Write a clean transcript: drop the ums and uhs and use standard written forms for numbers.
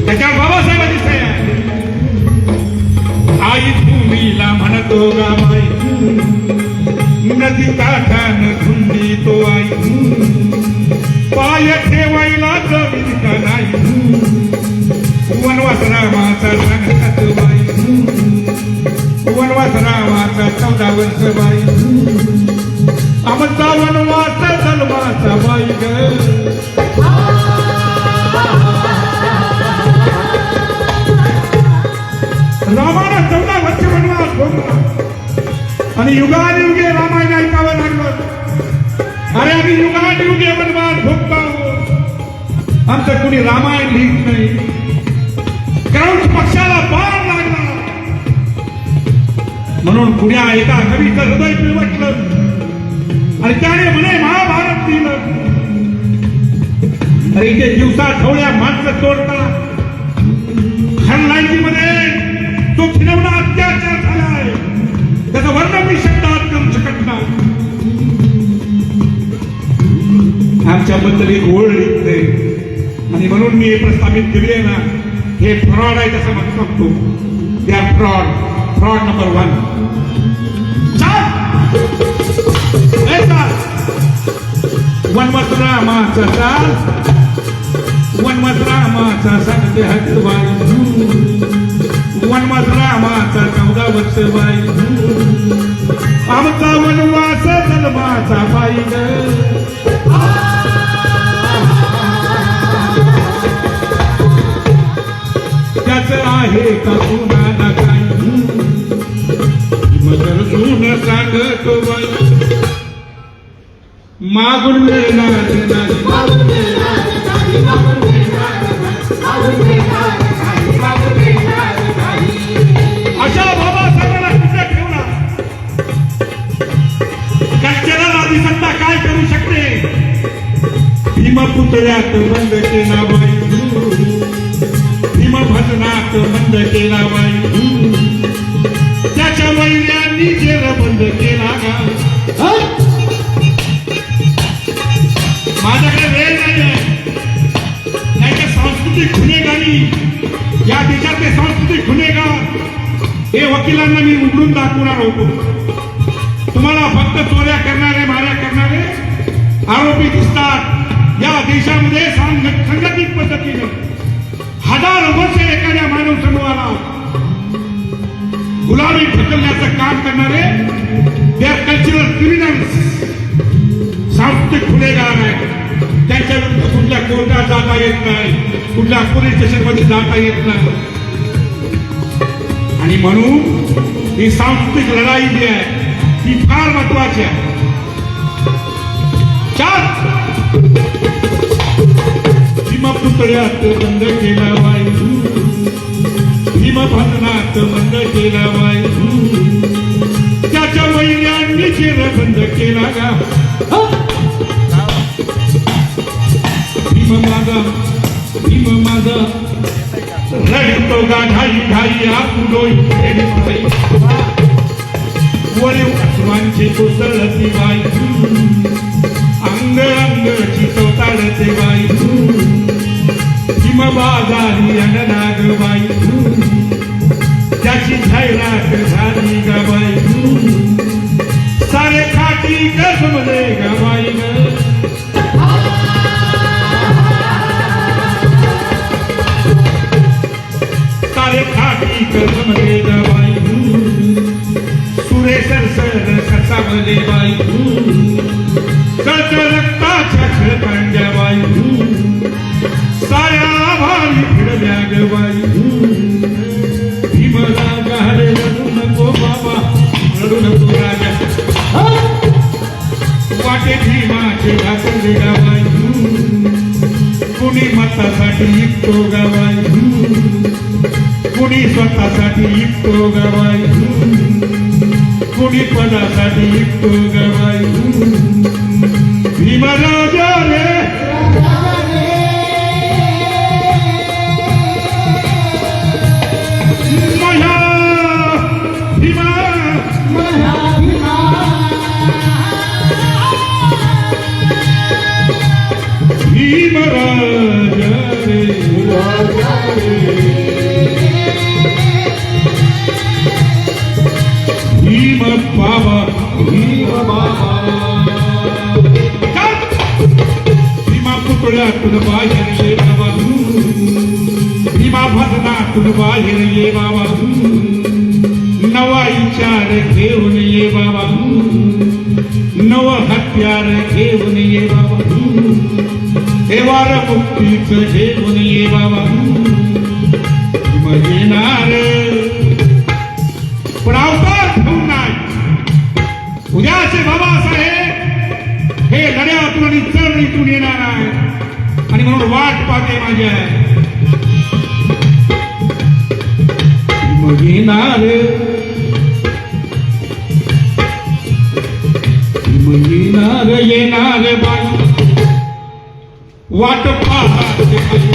त्याच्या बाबासाहेबांची सही आहे. आई भूमीला म्हणतो गावाई, नदी काठान धुंदी तो आई, पाय ठेवायला जमीन का नाही, वनवास रामाचा सांगतात बाई, वनवास रामाचा 14 वर्ष बाई, आमचा वनवास जन्माचा बाई ग. रामाला 14 वर्ष वनवास भोगला आणि युगानुयुगे रामायण ऐकावं लागलं. अरे आम्ही युगानुयुगे वनवास भोगतो, आमचं कुणी रामायण लिहित नाही. कारण पक्षाला बाण लागला म्हणून पुण्या एका कवीचं हृदय पिळवटलं आणि त्याने म्हणे महाभारत लिहिलं. अरे इथे दिवसा ढवळ्या माणसं तोडता, खरलायची मध्ये तो फिरवणा अत्याचार झालाय, त्याचं वर्णन मी शब्दात करू शकत नाही. आमच्याबद्दल एक ओळ लिहिते आणि म्हणून मी हे प्रस्तावित केले ना, हे फ्रॉड आहे तसं म्हणतो. They are fraud number 1. वनवास रामाचा चाल, वनवास रामाचा सांगते हक्कबाई, वनवास रामाचा 14 वर्ष बाई, आमचा वनवास जन्माचा बाई ग. त्याचं आहे का कुणाला काही, मगर सून सांगतो बाई, मागून मिळणार नाही. अशा बाबासाहेबांना कुठे ठेवला? कच्चेला आधी सत्ता काय करू शकते? भीमपुतळ्यात बंद केला बाई, भजनात बंद केला बाई, त्याच्या वैऱ्यांनी जेल बंद केला गा. माझ्याकडे वेळ नाही, सांस्कृतिक गुन्हेगारी, या देशातले सांस्कृतिक गुन्हेगार हे वकिलांना मी उघडून दाखवणार होतो. तुम्हाला फक्त चोऱ्या करणारे, माऱ्या करणारे आरोपी दिसतात. या देशामध्ये संघटित पद्धतीने 1000 वर्ष एखाद्या मानव समूहाला गुलामी ढकलण्याचं काम करणारे त्या कल्चरल क्रिमिनल्स, सांस्कृतिक गुन्हेगार आहेत. त्यांच्या विरुद्ध कुठल्या कोर्टात जाता येत नाही, कुठल्या पोलीस स्टेशनमध्ये जाता येत नाही. आणि म्हणून ही सांस्कृतिक लढाई जी आहे ती फार महत्वाची आहे. भीमपुतळ्यात बंद केला बाई, भीमभजनात बंद केला बाई, त्याच्या वैऱ्यांनी जेल बंद केला गा. भीम माझा रडतो गा ढाई ढाई, आपुलोई वरीव अस्वांची कोसळती बाई, अंग अंगची चौताळते बाई, भीम बाजारी अननाग बाई, त्याची जाहिरात झाली गा बाई, सारे खाटी कसमले गा बाई ग. सारे खाटी कसमले गा बाई, सुरेसर सर कसावले बाई, कळत रक्ताच्या खळकांड्या बाई, साऱ्या आभारी फिरल्या ग बाई. भीमला गाले रडू नको बाबा, रडू नको राजा, वाटे भीमाचे घासले गा बाई, कुणी मतासाठी इकतो गा बाई, कुणी स्वतःसाठी इकतो गा बाई, कुणी पदासाठी इकतो गा बाई. भीमराजा रे भीमराजा भीम बाबा भीमा पुतळ्यातून बाहेर ये बाबा भीमा भजनातून बाहेर ये बाबा नवा विचार घेऊन ये बाबा नव हत्यार घेऊन ये बाबा देवार मुक्तीच घेऊन ये बाबा भीम येणार पण अवतार ठेवून नाही उद्याचे बाबासाहेब हे लढ्यातून आणि चळवळीतून येणार आहे आणि म्हणून वाट पाहते माझ्या भीम येणार येणार येणार बाई वाट पाहते